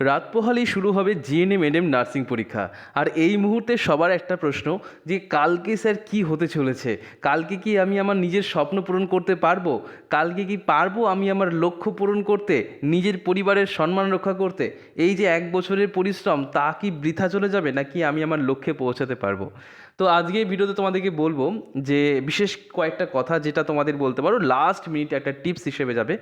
রাত পোহালেই শুরু হবে জিএনএম এনএম নার্সিং পরীক্ষা। আর এই মুহূর্তে সবার একটা প্রশ্ন যে কালকে স্যার কি হতে চলেছে, কালকে কি আমি আমার নিজের স্বপ্ন পূরণ করতে পারবো, কালকে কি পারবো আমি আমার লক্ষ্য পূরণ করতে, নিজের পরিবারের সম্মান রক্ষা করতে। এই যে 1 বছরের পরিশ্রম তা কি বৃথা চলে যাবে, নাকি আমি আমার লক্ষ্যে পৌঁছাতে পারবো? তো আজকে এই ভিডিওতে তোমাদেরকে বলবো যে বিশেষ কয়েকটা কথা, যেটা তোমাদের বলতে পারো লাস্ট মিনিটে একটা টিপস হিসেবে যাবে।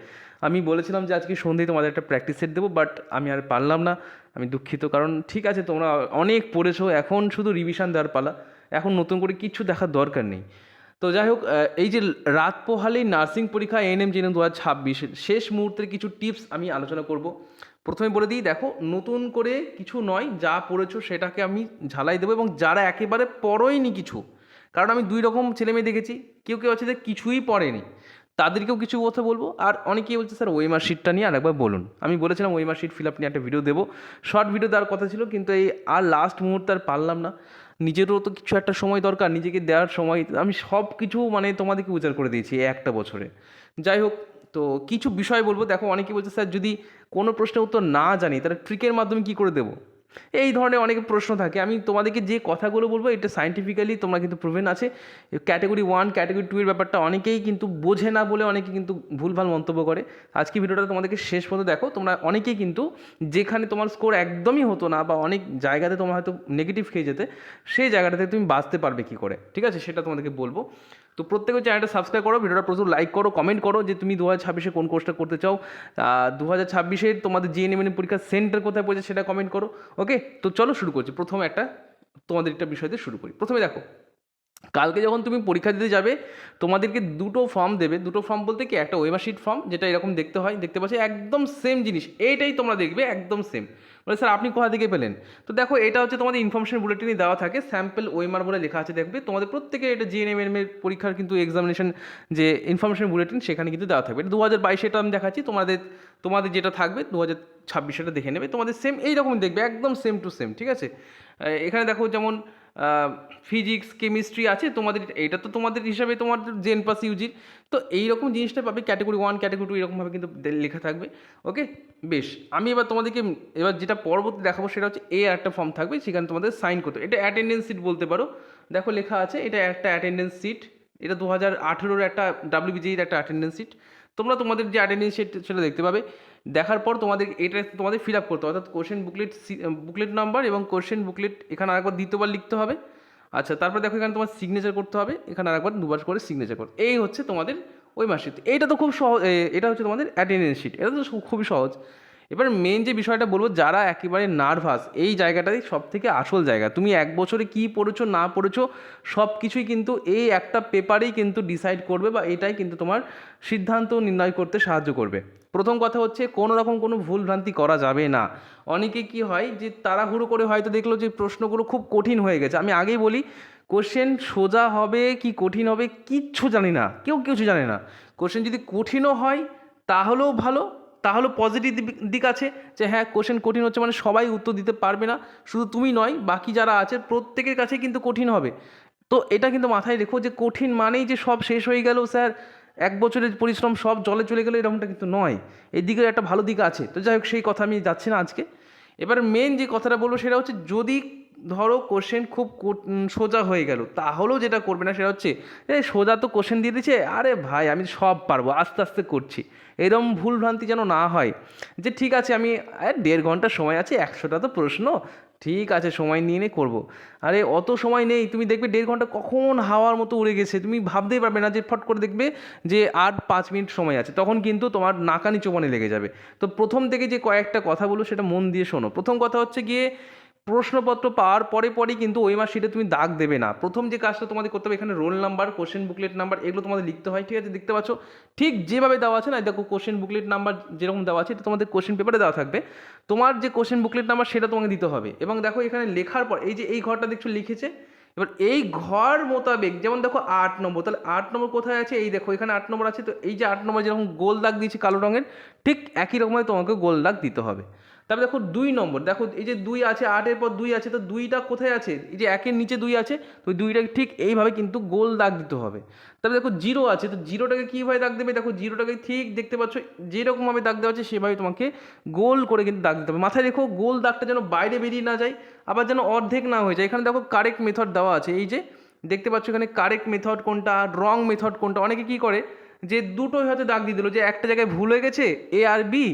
আমি বলেছিলাম যে আজকে সন্ধ্যেই তোমাদের একটা প্র্যাকটিস সেট দেবো, বাট আমি আর পারলাম না। আমি দুঃখিত, কারণ ঠিক আছে তোমরা অনেক পড়েছো, এখন শুধু রিভিশন দেওয়ার পালা, এখন নতুন করে কিচ্ছু দেখার দরকার নেই। তো যাই হোক, এই যে রাত পোহালেই নার্সিং পরীক্ষা এএনএম জেএনএম 2026 শেষ মুহূর্তের কিছু টিপস আমি আলোচনা করব। প্রথমে বলে দিই, দেখো নতুন করে কিছু নয়, যা পড়েছো সেটাকে আমি ঝালাই দেবো। এবং যারা একেবারে পড়োয়নি কিছু, কারণ আমি দুই রকম ছেলে মেয়ে দেখেছি, কেউ কেউ আছে যে কিছুই পড়েনি, তাদেরকেও কিছু কথা বলবো। আর অনেকেই বলছে স্যার ওয়েমার শিটটা নিয়ে আরেকবার বলুন। আমি বলেছিলাম ওয়েমার শিট ফিল আপ নিয়ে একটা ভিডিও দেবো, শর্ট ভিডিও দেওয়ার কথা ছিল, কিন্তু এই আর লাস্ট মুহূর্তে আর পারলাম না। নিজেরও তো কিছু একটা সময় দরকার, নিজেকে দেওয়ার সময়। আমি সব কিছু মানে তোমাদেরকে উজাড় করে দিয়েছি এই একটা বছরে। যাই হোক, তো কিছু বিষয় বলবো। দেখো অনেকেই বলছে স্যার যদি কোনো প্রশ্নের উত্তর না জানি তাহলে ট্রিকের মাধ্যমে কী করে দেবো, এই ধরনের অনেক প্রশ্ন থাকে। আমি তোমাদেরকে যে কথাগুলো বলবো এটা সায়েন্টিফিক্যালি তোমরা কিন্তু প্রুভেন আছে। ক্যাটাগরি 1 ক্যাটাগরি 2 এর ব্যাপারটা অনেকেই কিন্তু বোঝে না বলে অনেকে কিন্তু ভুলভাল মন্তব্য করে। আজকে ভিডিওটা তোমাদেরকে শেষ পর্যন্ত দেখো, তোমরা অনেকেই কিন্তু যেখানে তোমার স্কোর একদমই হতো না বা অনেক জায়গাতে তোমার হয়তো নেগেটিভ খেয়ে যেতে, সেই জায়গাটা থেকে তুমি বাঁচতে পারবে কী করে, ঠিক আছে, সেটা তোমাদেরকে বলবো। তো প্রত্যেকের চ্যানেলটা সাবস্ক্রাইব করো, ভিডিওটা প্রচুর লাইক করো, কমেন্ট করো যে তুমি 2026-এ কোন কোর্সটা করতে চাও। 2026-এর তোমাদের জিএনএম পরীক্ষার সেন্টার কোথায় পড়েছে সেটা কমেন্ট করো। ওকে, তো চলো শুরু করছি। প্রথমে তোমাদের একটা বিষয় দিয়ে শুরু করি। প্রথমে দেখো, কালকে যখন তুমি পরীক্ষা দিতে যাবে তোমাদেরকে দুটো ফর্ম দেবে। দুটো ফর্ম বলতে কি, একটা ওয়েমার শিট ফর্ম, যেটা এরকম দেখতে হয়, দেখতে পাচ্ছি একদম সেম জিনিস, এইটাই তোমরা দেখবে একদম সেম। বলে স্যার আপনি কোথা থেকে পেলেন? তো দেখো এটা হচ্ছে তোমাদের ইনফরমেশন বুলেটিনে দেওয়া থাকে, স্যাম্পল ওয়েমার বলে লেখা আছে, দেখবে তোমাদের প্রত্যেকের এটা জিএনএম এর পরীক্ষার কিন্তু এক্সামিনেশন যে ইনফরমেশন বুলেটিন সেখানে কিন্তু দেওয়া থাকবে। এটা 2022 এটা আমি দেখাচ্ছি, তোমাদের তোমাদের যেটা থাকবে 2026 এটা দেখে নেবে, তোমাদের সেম এইরকম দেখবে, একদম সেম টু সেম, ঠিক আছে। এখানে দেখো যেমন ফিজিক্স কেমিস্ট্রি আছে তোমাদের, এটা তো তোমাদের হিসাবে তোমার জেন প্লাস ইউজির, তো এইরকম জিনিসটা পাবে। ক্যাটাগরি 1 ক্যাটাগরি 2 এরকমভাবে কিন্তু লেখা থাকবে। ওকে, বেশ। আমি এবার তোমাদেরকে এবার যেটা পরবর্তী দেখাবো সেটা হচ্ছে একটা ফর্ম থাকবে, সেখানে তোমাদের সাইন করতে, এটা অ্যাটেন্ডেন্স সিট বলতে পারো। দেখো লেখা আছে এটা একটা অ্যাটেন্ডেন্স সিট, এটা 2018-র একটা ডাব্লিউবিজির একটা অ্যাটেন্ডেন্স সিট। তোমরা তোমাদের যে অ্যাটেন্ডেন্স সিট সেটা দেখতে পাবে। দেখার পর তোমাদের এটা তোমাদের ফিল আপ করতে হবে, অর্থাৎ কোশ্চেন বুকলেট নাম্বার এবং কোশ্চেন বুকলেট এখানে আরেকবার দ্বিতীয়বার লিখতে হবে। আচ্ছা, তারপর দেখো এখানে তোমার সিগনেচার করতে হবে, এখানে আরেকবার দুবার করে সিগনেচার করতে। এই হচ্ছে তোমাদের ওই মার্কশিট। এইটা তো খুব সহজ, এটা হচ্ছে তোমাদের অ্যাটেন্ডেন্স শিট, এটা তো খুবই সহজ। এবার মেন যে বিষয়টা বলবো, যারা একেবারে নার্ভাস, এই জায়গাটাই সব থেকে আসল জায়গা। তুমি 1 বছরে কী পড়েছো না পড়েছো সব কিছুই কিন্তু এই একটা পেপারেই কিন্তু ডিসাইড করবে, বা এটাই কিন্তু তোমার সিদ্ধান্ত নির্ণয় করতে সাহায্য করবে। প্রথম কথা হচ্ছে কোনো রকম কোনো ভুলভ্রান্তি করা যাবে না। অনেকে কি হয় যে তাড়াহুড়ো করে হয়তো দেখলো যে প্রশ্নগুলো খুব কঠিন হয়ে গেছে। আমি আগেই বলি, কোশ্চেন সোজা হবে কি কঠিন হবে কিচ্ছু জানি না, কেউ কিছু জানে না। কোশ্চেন যদি কঠিনও হয় তাহলেও ভালো, তাহলে পজিটিভ দিক আছে যে হ্যাঁ কোশ্চেন কঠিন হচ্ছে মানে সবাই উত্তর দিতে পারবে না, শুধু তুমি নয় বাকি যারা আছে প্রত্যেকের কাছে কিন্তু কঠিন হবে। তো এটা কিন্তু মাথায় রেখো যে কঠিন মানেই যে সব শেষ হয়ে গেল স্যার, 1 বছরের পরিশ্রম সব জলে চলে গেলো, এরকমটা কিন্তু নয়। এই দিকের একটা ভালো দিক আছে। তো যাই হোক, সেই কথা আমি যাচ্ছি না আজকে। এবার মেন যে কথাটা বলবো সেটা হচ্ছে, যদি ধরো কোশ্চেন খুব সোজা হয়ে গেল, তাহলেও যেটা করবে না সেটা হচ্ছে সোজা তো কোশ্চেন দিয়ে দিচ্ছে, আরে ভাই আমি সব পারবো আস্তে আস্তে করছি, এরকম ভুলভ্রান্তি যেন না হয়। যে ঠিক আছে আমি 1.5 ঘন্টা সময় আছে, 100টা তো প্রশ্ন, ঠিক আছে সময় নিয়ে করবো। আরে অত সময় নেই, তুমি দেখবে 1.5 ঘন্টা কখন হাওয়ার মতো উড়ে গেছে, তুমি ভাবতেই পারবে না যে ফট করে দেখবে যে আর 5 মিনিট সময় আছে, তখন কিন্তু তোমার নাকানি চোবানি লেগে যাবে। তো প্রথম থেকে যে কয়েকটা কথা বলো সেটা মন দিয়ে শোনো। প্রথম কথা হচ্ছে গিয়ে, প্রশ্নপত্র পাওয়ার পরে পরেই কিন্তু ওই মার্কশিটে তুমি দাগ দেবে না। প্রথম যে কাজটা তোমাদের করতে হবে, এখানে roll number question booklet number এগুলো তোমাদের লিখতে হয়, ঠিক আছে, দেখতে পাচ্ছ ঠিক যেভাবে দেওয়া আছে না, দেখো কোশ্চেন বুকলেট নাম্বার যেরকম দেওয়া আছে এটা তোমাদের কোশ্চেন পেপারে দেওয়া থাকবে, তোমার যে কোশ্চেন বুকলেট নাম্বার সেটা তোমাকে দিতে হবে। এবং দেখো এখানে লেখার পর এই যে এই ঘরটা দেখছো লিখেছে, এবার এই ঘর মোতাবেক যেমন দেখো 8 নম্বর, তাহলে 8 নম্বর কোথায় আছে, এই দেখো এখানে 8 নম্বর আছে, তো এই যে 8 নম্বর যেরকম গোল দাগ দিয়েছি কালো রঙের, ঠিক একই রকমভাবে তোমাকে গোল দাগ দিতে হবে। তারপরে দেখো 2 নম্বর, দেখো এই যে 2 আছে, 8-এর পর 2 আছে, তো 2টা কোথায় আছে? এই যে 1-এর নিচে 2 আছে, তো ওই 2টাকে ঠিক এইভাবে কিন্তু গোল দাগ দিতে হবে। তারপরে দেখো 0 আছে, তো 0টাকে কীভাবে দাগ দেবে? দেখো 0টাকে ঠিক দেখতে পাচ্ছ যেরকমভাবে দাগ দেওয়া আছে সেভাবে তোমাকে গোল করে কিন্তু দাগ দিতে হবে। মাথায় রেখো গোল দাগটা যেন বাইরে বেরিয়ে না যায়, আবার যেন অর্ধেক না হয়ে যায়। এখানে দেখো কারেক্ট মেথড দেওয়া আছে, এই যে দেখতে পাচ্ছ এখানে কারেক্ট মেথড কোনটা, রং মেথড কোনটা। অনেকে কী করে যে দুটোই হয়তো দাগ দিয়ে দিল, যে একটা জায়গায় ভুল হয়ে গেছে এ আর বি,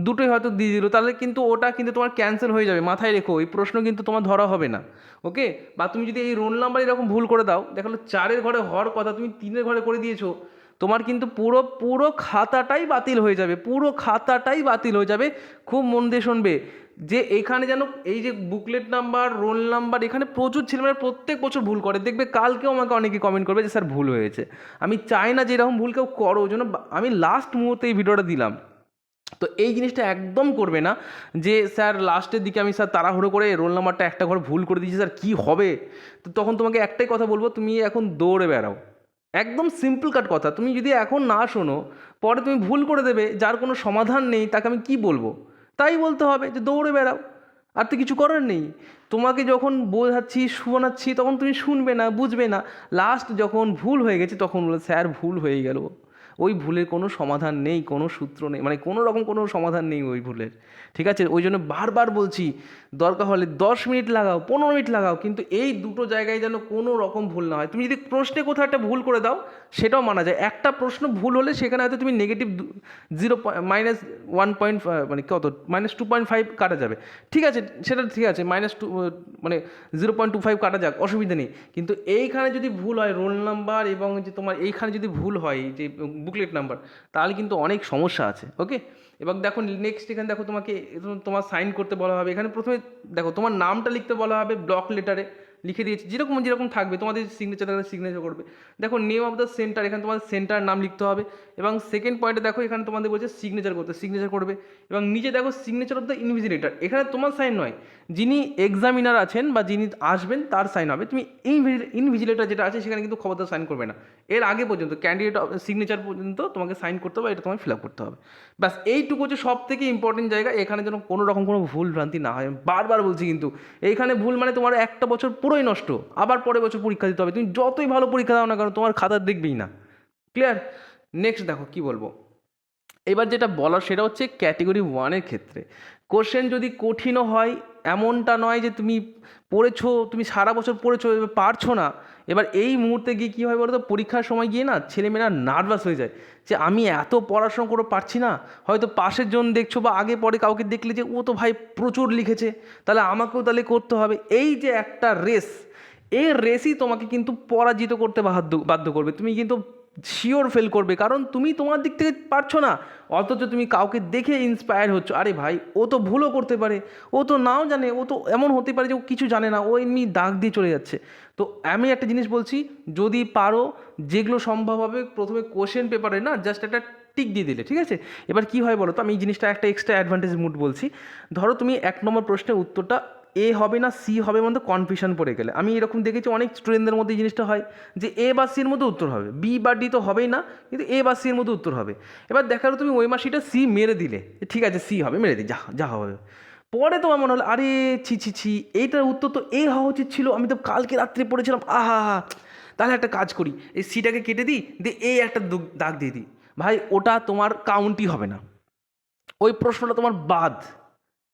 দুটোই হয়তো দিয়ে দিল, তাহলে কিন্তু ওটা কিন্তু তোমার ক্যান্সেল হয়ে যাবে। মাথায় রেখো এই প্রশ্ন কিন্তু তোমার ধরা হবে না, ওকে? বা তুমি যদি এই রোল নাম্বার এরকম ভুল করে দাও, দেখালো 4-এর ঘরে হওয়ার কথা তুমি 3-এর ঘরে করে দিয়েছো, তোমার কিন্তু পুরো পুরো খাতাটাই বাতিল হয়ে যাবে, পুরো খাতাটাই বাতিল হয়ে যাবে। খুব মন দিয়ে শুনবে যে এখানে যেন এই যে বুকলেট নাম্বার, রোল নাম্বার, এখানে প্রচুর ছেলেমেয়েরা প্রত্যেক বছর ভুল করে। দেখবে কালকেও আমাকে অনেকে কমেন্ট করবে যে স্যার ভুল হয়েছে। আমি চাই না যে এরকম ভুল কেউ করো, ওই জন্য আমি লাস্ট মুহূর্তে এই ভিডিওটা দিলাম। তো এই জিনিসটা একদম করবে না যে স্যার লাস্টের দিকে আমি স্যার তাড়াহুড়ো করে রোল নাম্বারটা একটা ঘর ভুল করে দিয়েছি, স্যার কী হবে? তো তখন তোমাকে একটাই কথা বলবো, তুমি এখন দৌড়ে বেড়াও। একদম সিম্পল কাট কথা, তুমি যদি এখন না শোনো, পরে তুমি ভুল করে দেবে, যার কোনো সমাধান নেই, তাকে আমি কি বলবো? তাই বলতে হবে যে দৌড়ে বেড়াও, আর তো কিছু করার নেই। তোমাকে যখন বোঝাচ্ছি, শোনাচ্ছি, তখন তুমি শুনবে না, বুঝবে না। লাস্ট যখন ভুল হয়ে গেছে তখন বলে স্যার ভুল হয়ে গেল। ওই ভুলের কোনো সমাধান নেই, কোনো সূত্র নেই, মানে কোনো রকম কোনো সমাধান নেই ওই ভুলের, ঠিক আছে? ওই জন্য বারবার বলছি, দরকার হলে 10 মিনিট লাগাও, 15 মিনিট লাগাও, কিন্তু এই দুটো জায়গায় যেন কোনো রকম ভুল না হয়। তুমি যদি প্রশ্নে কোথাও একটা ভুল করে দাও সেটাও মানা যায়। একটা প্রশ্ন ভুল হলে সেখানে হয়তো তুমি নেগেটিভ 1 মানে কত -2.5 কাটা যাবে, ঠিক আছে? সেটা ঠিক আছে, -2 মানে 0.25 কাটা যাক, অসুবিধা নেই। কিন্তু এইখানে যদি ভুল হয় রোল নাম্বার এবং যে তোমার এইখানে যদি ভুল হয় যে বুকলেট নাম্বার, তাহলে কিন্তু অনেক সমস্যা আছে, ওকে? এবার দেখো নেক্সট, এখানে দেখো তোমাকে তোমার সাইন করতে বলা হবে। এখানে প্রথমে দেখো তোমার নামটা লিখতে বলা হবে ব্লক লেটারে, লিখে দিয়েছি যেরকম যেরকম থাকবে তোমাদের সিগনেচার করবে। দেখো নেম অফ দ্য সেন্টার, এখানে তোমাদের সেন্টার নাম লিখতে হবে। এবং সেকেন্ড পয়েন্টে দেখো এখানে তোমাদের বলছে সিগনেচার করতে, সিগনেচার করবে। এবং নিচে দেখো সিগনেচার অফ দ্য ইনভিজিলেটর, এখানে তোমার সাইন নয়, যিনি এক্সামিনার আছেন বা যিনি আসবেন তার সাইন হবে। তুমি ইনভিজিলেটর যেটা আছে সেখানে কিন্তু খবরদার সাইন করবে না। এর আগে পর্যন্ত ক্যান্ডিডেট সিগনেচার পর্যন্ত তোমাকে সাইন করতে হবে, এটা তোমাকে ফিল আপ করতে হবে। ব্যাস এইটুকু হচ্ছে সব থেকে ইম্পর্টেন্ট জায়গা। এখানে যেন কোনো রকম কোনো ভুল ভ্রান্তি না হয়, আমি বারবার বলছি। কিন্তু এইখানে ভুল মানে তোমার একটা বছর পুরোই নষ্ট, আবার পরের বছর পরীক্ষা দিতে হবে। তুমি যতই ভালো পরীক্ষা দাও না কারণ তোমার খাতা দেখবেই না। ক্লিয়ার? নেক্সট দেখো কি বলবো। এবার যেটা বলার সেটা হচ্ছে ক্যাটেগরি 1-এর ক্ষেত্রে কোশ্চেন যদি কঠিনও হয়, এমনটা নয় যে তুমি পড়েছো, তুমি সারা বছর পড়েছো এবার পারছো না। এবার এই মুহূর্তে গিয়ে কী হয় বলো তো, পরীক্ষার সময় গিয়ে না ছেলেমেয়েরা নার্ভাস হয়ে যায় যে আমি এত পড়াশোনা করে পারছি না। হয়তো পাশের জন দেখছো বা আগে পরে কাউকে দেখলে যে ও তো ভাই প্রচুর লিখেছে, তাহলে আমাকেও তাহলে করতে হবে। এই যে একটা রেস, এই রেসই তোমাকে কিন্তু পরাজিত করতে বাধ্য করবে। তুমি কিন্তু শিওর ফেল করবে, কারণ তুমি তোমার দিক থেকে পারছো না, অথচ তুমি কাউকে দেখে ইন্সপায়ার হচ্ছ। আরে ভাই ও তো ভুলও করতে পারে, ও তো নাও জানে, ও তো এমন হতে পারে যে ও কিছু জানে না, ও এমনি দাগ দিয়ে চলে যাচ্ছে। তো আমি একটা জিনিস বলছি, যদি পারো যেগুলো সম্ভব হবে প্রথমে কোশ্চেন পেপারে না জাস্ট একটা টিক দিয়ে দিলে, ঠিক আছে? এবার কী হয় বলো তো, আমি এই জিনিসটা একটা এক্সট্রা অ্যাডভান্টেজ মুড বলছি। ধরো তুমি 1 নম্বর প্রশ্নের উত্তরটা এ হবে না সি হবে, মধ্যে কনফিউশন পড়ে গেলে, আমি এরকম দেখেছি অনেক স্টুডেন্টদের মধ্যে এই জিনিসটা হয় যে এ বা সির মধ্যে উত্তর হবে, বি বা ডি তো হবেই না, কিন্তু এ বা সির মধ্যে উত্তর হবে। এবার দেখা গেলো তুমি ওই মাসিটা সি মেরে দিলে, ঠিক আছে সি হবে, মেরে দিই, যা যা হবে। পরে তোমার মনে হলো আরে ছি ছি ছি, এইটার উত্তর তো এ হওয়া উচিত ছিল, আমি তো কালকে রাত্রে পড়েছিলাম, আহা হা। তাহলে একটা কাজ করি, এই সিটাকে কেটে দিই, দিয়ে এই একটা দাগ দিয়ে দিই। ভাই ওটা তোমার কাউন্টই হবে না, ওই প্রশ্নটা তোমার বাদ।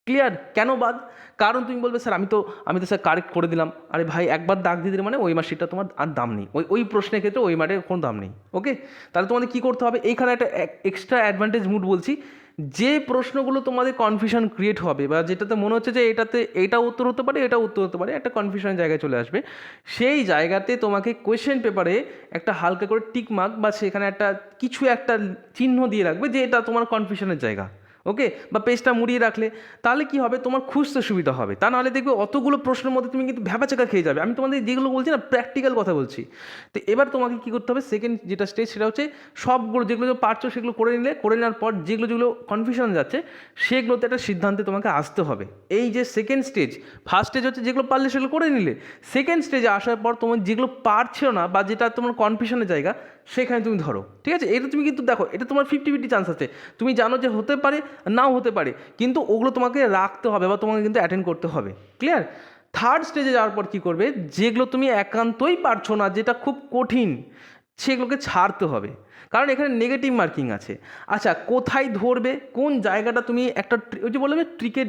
ক্লিয়ার? কেন বাদ? কারণ তুমি বলবে স্যার আমি তো স্যার কারেক্ট করে দিলাম। আরে ভাই একবার দাগ দিয়ে দিলে মানে ওই মার্কশিটটা তোমার আর দাম নেই, ওই প্রশ্নের ক্ষেত্রে ওই মার্কের কোনো দাম নেই, ওকে? তাহলে তোমাদের কী করতে হবে, এইখানে একটা এক্সট্রা অ্যাডভান্টেজ মুড বলছি, যে প্রশ্নগুলো তোমাদের কনফিউশন ক্রিয়েট হবে বা যেটাতে মনে হচ্ছে যে এটাতে এটা উত্তর হতে পারে, এটা উত্তর হতে পারে, একটা কনফিউশনের জায়গায় চলে আসবে, সেই জায়গাতে তোমাকে কোয়েশ্চেন পেপারে একটা হালকা করে টিক মার্ক বা সেখানে একটা কিছু একটা চিহ্ন দিয়ে রাখবে যে এটা তোমার কনফিউশনের জায়গা, ওকে? বা পেজটা মুড়িয়ে রাখলে তাহলে কি হবে, তোমার খুঁজতে সুবিধা হবে। তা নাহলে দেখবে অতগুলো প্রশ্নের মধ্যে তুমি কিন্তু ভ্যাবাচাকা খেয়ে যাবে। আমি তোমাদের যেগুলো বলছি না প্র্যাকটিক্যাল কথা বলছি। তো এবার তোমাকে কী করতে হবে, সেকেন্ড যেটা স্টেজ সেটা হচ্ছে সবগুলো যেগুলো পারছো সেগুলো করে নেওয়ার পর যেগুলো কনফিউশন যাচ্ছে সেগুলোতে একটা সিদ্ধান্তে তোমাকে আসতে হবে। এই যে সেকেন্ড স্টেজ, ফার্স্ট স্টেজ হচ্ছে যেগুলো পারলে সেগুলো করে নিলে, সেকেন্ড স্টেজে আসার পর তোমার যেগুলো পারছো না বা যেটা তোমার কনফিউশনের জায়গা সেখানে তুমি ধরো, ঠিক আছে? এটা তুমি কিন্তু দেখো, এটা তোমার 50-50 চান্স আছে, তুমি জানো যে হতে পারে নাও হতে পারে, কিন্তু ওগুলো তোমাকে রাখতে হবে বা তোমাকে কিন্তু অ্যাটেন্ড করতে হবে। ক্লিয়ার? থার্ড স্টেজে যাওয়ার পর কী করবে, যেগুলো তুমি একান্তই পারছো না, যেটা খুব কঠিন, সেগুলোকে ছাড়তে হবে, কারণ এখানে নেগেটিভ মার্কিং আছে। আচ্ছা, কোথায় ধরবে, কোন জায়গাটা তুমি একটা ওই যে বললাম ট্রিকের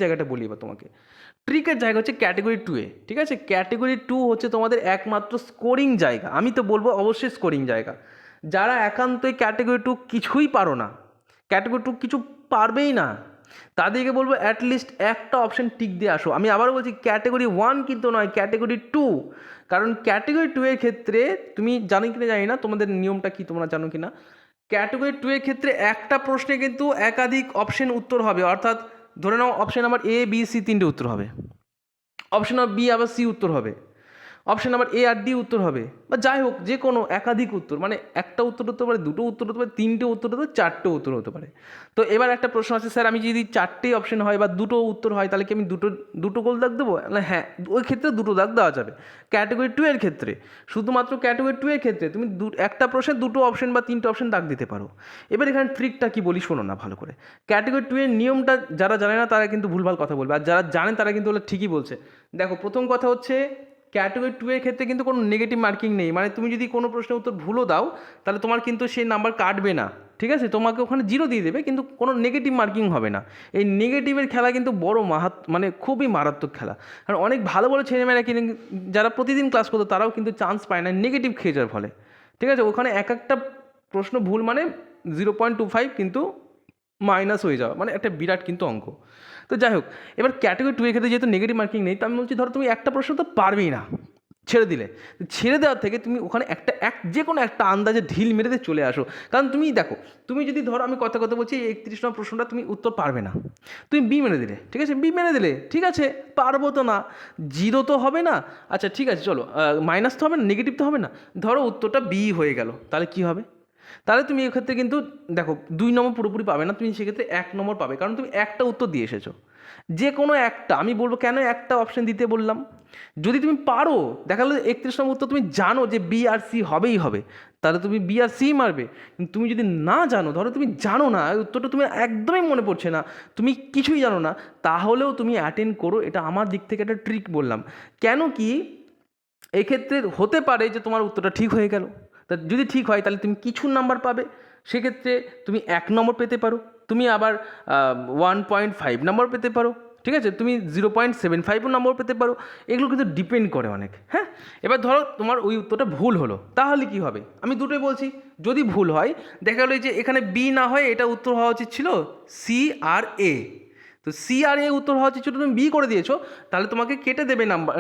জায়গাটা বলি এবার তোমাকে। ট্রিকের জায়গা হচ্ছে ক্যাটেগরি 2-এ, ঠিক আছে? ক্যাটেগরি 2 হচ্ছে তোমাদের একমাত্র স্কোরিং জায়গা, আমি তো বলবো অবশ্যই স্কোরিং জায়গা। যারা একান্তই ক্যাটেগরি 2 কিছুই পারো না, ক্যাটেগরি 2 কিছু পারবেই না, তাদেরকে বলবো অ্যাটলিস্ট একটা অপশন টিক দিয়ে আসো। আমি আবারও বলছি ক্যাটেগরি 1 কিন্তু নয়, ক্যাটেগরি 2। কারণ ক্যাটেগরি 2 এর ক্ষেত্রে তুমি জানো কিনা জানি না, তোমাদের নিয়মটা কি তোমরা জানো কিনা, ক্যাটেগরি 2 এর ক্ষেত্রে একটা প্রশ্নে কিন্তু একাধিক অপশন উত্তর হবে, অর্থাৎ ধরে নাও option number A B C 3টে উত্তর হবে, অপশন নাম্বার বি আবার সি উত্তর হবে, অপশন নাম্বার এ আর ডি উত্তর হবে, বা যাই হোক যে কোনো একাধিক উত্তর, মানে একটা উত্তর হতে পারে, দুটো উত্তর হতে পারে, তিনটে উত্তর হতে পারে, চারটে উত্তর হতে পারে। তো এবার একটা প্রশ্ন আছে, স্যার আমি যদি চারটেই অপশন হয় বা দুটো উত্তর হয়, তাহলে কি আমি দুটো গোল দাগ দেবো? হ্যাঁ, ওই ক্ষেত্রে দুটো দাগ দেওয়া যাবে। ক্যাটেগরি 2 এর ক্ষেত্রে, শুধুমাত্র ক্যাটেগরি 2 এর ক্ষেত্রে তুমি একটা প্রশ্নে দুটো অপশন বা তিনটে অপশন দাগ দিতে পারো। এবার এখানে ট্রিকটা কি বলি শোনো না ভালো করে। ক্যাটেগরি 2 এর নিয়মটা যারা জানে না তারা কিন্তু ভুলভাল কথা বলবে, আর যারা জানেন তারা কিন্তু বলে ঠিকই বলছে। দেখো, প্রথম কথা হচ্ছে ক্যাটেগরি 2 এর ক্ষেত্রে কিন্তু কোনো নেগেটিভ মার্কিং নেই, মানে তুমি যদি কোনো প্রশ্নের উত্তর ভুলও দাও তাহলে তোমার কিন্তু সেই নাম্বার কাটবে না, ঠিক আছে? তোমাকে ওখানে 0 দিয়ে দেবে, কিন্তু কোনো নেগেটিভ মার্কিং হবে না। এই নেগেটিভের খেলা কিন্তু বড় মানে খুবই মারাত্মক খেলা, কারণ অনেক ভালো ভালো ছেলেমেয়েরা কিন্তু যারা প্রতিদিন ক্লাস করতো তারাও কিন্তু চান্স পায় না নেগেটিভ খেয়ে যাওয়ার ফলে, ঠিক আছে? ওখানে এক একটা প্রশ্ন ভুল মানে 0.25 কিন্তু মাইনাস হয়ে যাওয়া, মানে একটা বিরাট কিন্তু অঙ্ক। তো যাই হোক, এবার ক্যাটেগরি 2 এর ক্ষেত্রে যেহেতু নেগেটিভ মার্কিং নেই, তো আমি বলছি ধরো তুমি একটা প্রশ্ন তো পারবেই না, ছেড়ে দিলে। ছেড়ে দেওয়ার থেকে তুমি ওখানে যে কোনো একটা আন্দাজে ঢিল মেরে দিয়ে চলে আসো। কারণ তুমি দেখো, তুমি যদি ধরো আমি কথা বলছি 31 নম্বর প্রশ্নটা তুমি উত্তর পারবে না, তুমি বি মেরে দিলে, ঠিক আছে? বি মেরে দিলে, ঠিক আছে, পারবো তো না, 0 তো হবে না, আচ্ছা ঠিক আছে চলো, মাইনাস তো হবে না, নেগেটিভ তো হবে না, ধরো উত্তরটা বি হয়ে গেল, তাহলে কি হবে? তাহলে তুমি এক্ষেত্রে কিন্তু দেখো 2 নম্বর পুরোপুরি পাবে না, তুমি সেক্ষেত্রে 1 নম্বর পাবে, কারণ তুমি একটা উত্তর দিয়ে এসেছো, যে কোনো একটা। আমি বলবো কেন একটা অপশন দিতে বললাম, যদি তুমি পারো, দেখা গেলো 31 নম্বর উত্তর তুমি জানো যে বি আর সি হবেই হবে, তাহলে তুমি বি আর সি মারবে। কিন্তু তুমি যদি না জানো, ধরো তুমি জানো না, ওই উত্তরটা তুমি একদমই মনে পড়ছে না, তুমি কিছুই জানো না, তাহলেও তুমি অ্যাটেন্ড করো। এটা আমার দিক থেকে একটা ট্রিক বললাম। কেন কি, এক্ষেত্রে হতে পারে যে তোমার উত্তরটা ঠিক হয়ে গেল, তা যদি ঠিক হয় তাহলে তুমি কিছু নাম্বার পাবে, সেক্ষেত্রে তুমি 1 নম্বর পেতে পারো, তুমি আবার 1.5 নম্বর পেতে পারো, ঠিক আছে? তুমি 0.75 নম্বর পেতে পারো, এগুলো কিন্তু ডিপেন্ড করে অনেক। হ্যাঁ, এবার ধরো তোমার ওই উত্তরটা ভুল হলো, তাহলে কি হবে? আমি দুটোই বলছি, যদি ভুল হয়, দেখা গেলো যে এখানে বি না হয় এটা উত্তর হওয়া উচিত ছিল সি আর এ, তো সি আর এ উত্তর হওয়া উচিত ছিল, তুমি বি করে দিয়েছো, তাহলে তোমাকে কেটে দেবে নাম্বার,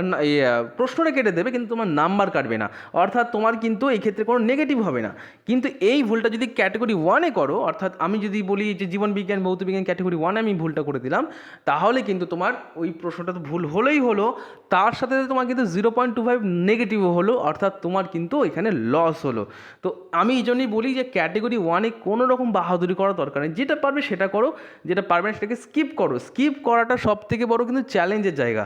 প্রশ্নটা কেটে দেবে, কিন্তু তোমার নাম্বার কাটবে না, অর্থাৎ তোমার কিন্তু এই ক্ষেত্রে কোনো নেগেটিভ হবে না। কিন্তু এই ভুলটা যদি ক্যাটেগরি 1-এ করো, অর্থাৎ আমি যদি বলি যে জীবন বিজ্ঞান ভৌত বিজ্ঞান ক্যাটেগরি 1-এ আমি ভুলটা করে দিলাম, তাহলে কিন্তু তোমার ওই প্রশ্নটা তো ভুল হলেই হলো, তার সাথে তোমার কিন্তু 0.25 নেগেটিভও হলো, অর্থাৎ তোমার কিন্তু এখানে লস হলো। তো আমি এই জন্যই বলি যে ক্যাটেগরি 1-এ কোনো রকম বাহাদুরি করার দরকার নেই, যেটা পারবে সেটা করো, যেটা পারবে না সেটাকে স্কিপ করো। স্কিপ করাটা সব থেকে বড় কিন্তু চ্যালেঞ্জের জায়গা।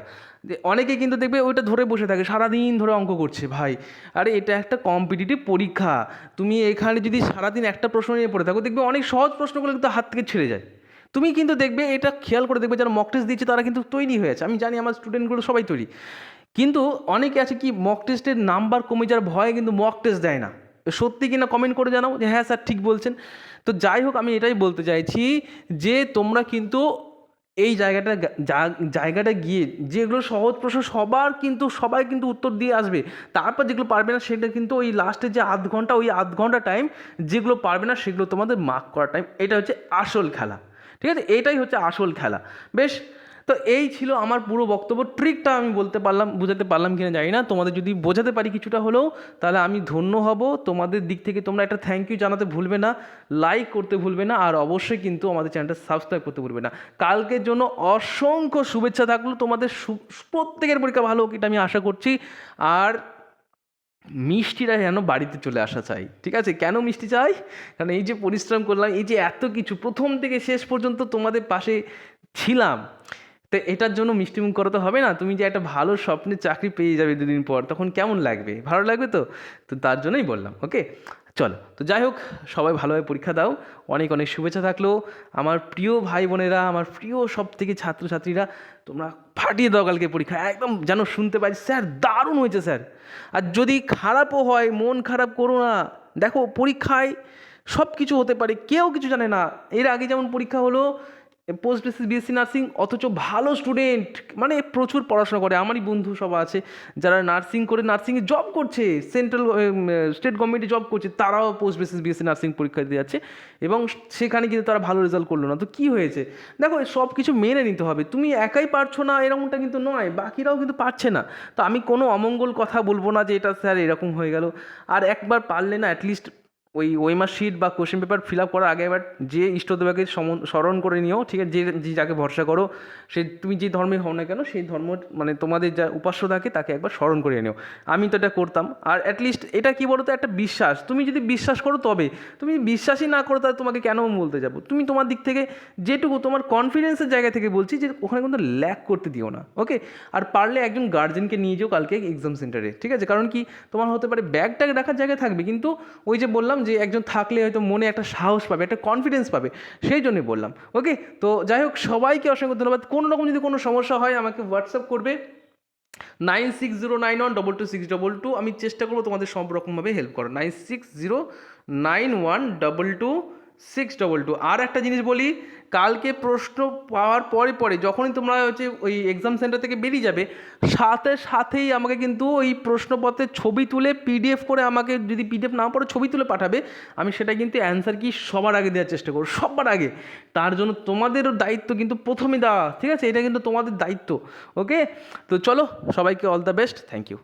অনেকে কিন্তু দেখবে ওইটা ধরে বসে থাকে, সারাদিন ধরে অঙ্ক করছে। ভাই, আরে এটা একটা কম্পিটিটিভ পরীক্ষা, তুমি এখানে যদি সারাদিন একটা প্রশ্ন নিয়ে পড়ে থাকো, দেখবে অনেক সহজ প্রশ্নগুলো কিন্তু হাত থেকে ছেড়ে যায়। তুমি কিন্তু দেখবে, এটা খেয়াল করে দেখবে, যারা মক টেস্ট দিচ্ছে তারা কিন্তু তৈরি হয়েছে, আমি জানি আমার স্টুডেন্টগুলো সবাই তৈরি, কিন্তু অনেকে আছে কি মক টেস্টের নাম্বার কমে যাওয়ার ভয়ে কিন্তু মক টেস্ট দেয় না। সত্যি কিনা কমেন্ট করে জানাও যে হ্যাঁ স্যার ঠিক বলছেন। তো যাই হোক, আমি এটাই বলতে চাইছি যে তোমরা কিন্তু এই জায়গাটা গিয়ে যেগুলো সহজ প্রশ্ন সবাই কিন্তু উত্তর দিয়ে আসবে, তারপর যেগুলো পারবে না সেটা কিন্তু ওই লাস্টের যে আধ ঘন্টা, ওই আধ ঘন্টা টাইম যেগুলো পারবে না সেগুলো তোমাদের মার্ক করার টাইম। এটা হচ্ছে আসল খেলা, ঠিক আছে? এটাই হচ্ছে আসল খেলা। বেশ, তো এই ছিল আমার পুরো বক্তব্য। ট্রিকটা আমি বোঝাতে পারলাম কিনা জানি না, তোমাদের যদি বোঝাতে পারি কিছুটা হলেও তাহলে আমি ধন্য হব। তোমাদের দিক থেকে তোমরা একটা থ্যাংক ইউ জানাতে ভুলবে না, লাইক করতে ভুলবে না, আর অবশ্যই কিন্তু আমাদের চ্যানেলটা সাবস্ক্রাইব করতে ভুলবে না। কালকের জন্য অসংখ্য শুভেচ্ছা থাকলো, তোমাদের প্রত্যেকের পরীক্ষা ভালো হোক এটা আমি আশা করছি। আর মিষ্টিরা যেন বাড়িতে চলে আসা চাই, ঠিক আছে? কেন মিষ্টি চাই? কারণ এই যে পরিশ্রম করলাম, এই যে এত কিছু প্রথম থেকে শেষ পর্যন্ত তোমাদের পাশে ছিলাম, তো এটার জন্য মিষ্টিমুখ করা তো হবে না, তুমি যে একটা ভালো স্বপ্নের চাকরি পেয়ে যাবে দুদিন পর, তখন কেমন লাগবে, ভালো লাগবে তো। তো তার জন্যই বললাম, ওকে। চলো, তো যাই হোক, সবাই ভালোভাবে পরীক্ষা দাও, অনেক অনেক শুভেচ্ছা থাকলো। আমার প্রিয় ভাই বোনেরা, আমার প্রিয় সব থেকে ছাত্রছাত্রীরা, তোমরা ফাটিয়ে দাও কালকে পরীক্ষা, একদম যেন শুনতে পাই স্যার দারুণ হয়েছে স্যার। আর যদি খারাপও হয়, মন খারাপ করো না, দেখো পরীক্ষায় সব কিছু হতে পারে, কেউ কিছু জানে না। এর আগে যেমন পরীক্ষা হলো পোস্ট বেসিস বিএসসি নার্সিং, অথচ ভালো স্টুডেন্ট, মানে প্রচুর পড়াশোনা করে, আমারই বন্ধু সব আছে যারা নার্সিং করে নার্সিংয়ে জব করছে, সেন্ট্রাল স্টেট গভর্নমেন্টে জব করছে, তারাও পোস্ট বেসিস বিএসসি নার্সিং পরীক্ষা দিয়ে যাচ্ছে এবং সেখানে কিন্তু তারা ভালো রেজাল্ট করলো না। তো কী হয়েছে, দেখো সব কিছু মেনে নিতে হবে, তুমি একাই পারছো না এরকমটা কিন্তু নয়, বাকিরাও কিন্তু পারছে না। তো আমি কোনো অমঙ্গল কথা বলবো না যে এটা স্যার এরকম হয়ে গেল। আর একবার পারলে না অ্যাটলিস্ট ওই ওএমআর শিট বা কোশ্চেন পেপার ফিল আপ করার আগে একবার যে ইষ্টদেবকে স্মরণ করে নিও, ঠিক আছে, যে যাকে ভরসা করো, সে তুমি যে ধর্মের হও না কেন, সেই ধর্ম মানে তোমাদের যা উপাস্য থাকে তাকে একবার স্মরণ করে নিও। আমি তো এটা করতাম। আর অ্যাটলিস্ট এটা কী বলো তো, একটা বিশ্বাস, তুমি যদি বিশ্বাস করো তবে, তুমি বিশ্বাসই না করো তাহলে তোমাকে কেন বলতে যাবো। তুমি তোমার দিক থেকে যেটুকু তোমার কনফিডেন্সের জায়গা থেকে বলছি যে ওখানে কিন্তু ল্যাক করতে দিও না, ওকে। আর পারলে একজন গার্জেনকে নিয়ে যাও কালকে এক্সাম সেন্টারে, ঠিক আছে, কারণ কি তোমার হতে পারে ব্যাগটা রাখার জায়গায় থাকবে, কিন্তু ওই যে বললাম যে একজন থাকলে হয়তো মনে একটা সাহস পাবে, একটা কনফিডেন্স পাবে, সেই জন্যই বললাম, ওকে। তো যাই হোক, সবাইকে অসংখ্য ধন্যবাদ। কোনো রকম যদি কোনো সমস্যা হয় আমাকে হোয়াটসঅ্যাপ করবে 9609122622। আমি চেষ্টা করবো তোমাদের সব রকমভাবে হেল্প করার। 9609122622। আর একটা জিনিস বলি, কালকে প্রশ্ন পাওয়ার পরে যখনই তোমরা হচ্ছে ওই এক্সাম সেন্টার থেকে বেরিয়ে যাবে, সাথে সাথেই আমাকে কিন্তু ওই প্রশ্নপত্রের ছবি তুলে পিডিএফ করে, আমাকে যদি পিডিএফ না পড়ে ছবি তুলে পাঠাবে, আমি সেটা কিন্তু অ্যান্সার কি সবার আগে দেওয়ার চেষ্টা করব, সবার আগে। তার জন্য তোমাদেরও দায়িত্ব কিন্তু প্রথমে দেওয়া, ঠিক আছে, এটা কিন্তু তোমাদের দায়িত্ব, ওকে। তো চলো, সবাইকে all the best, thank you.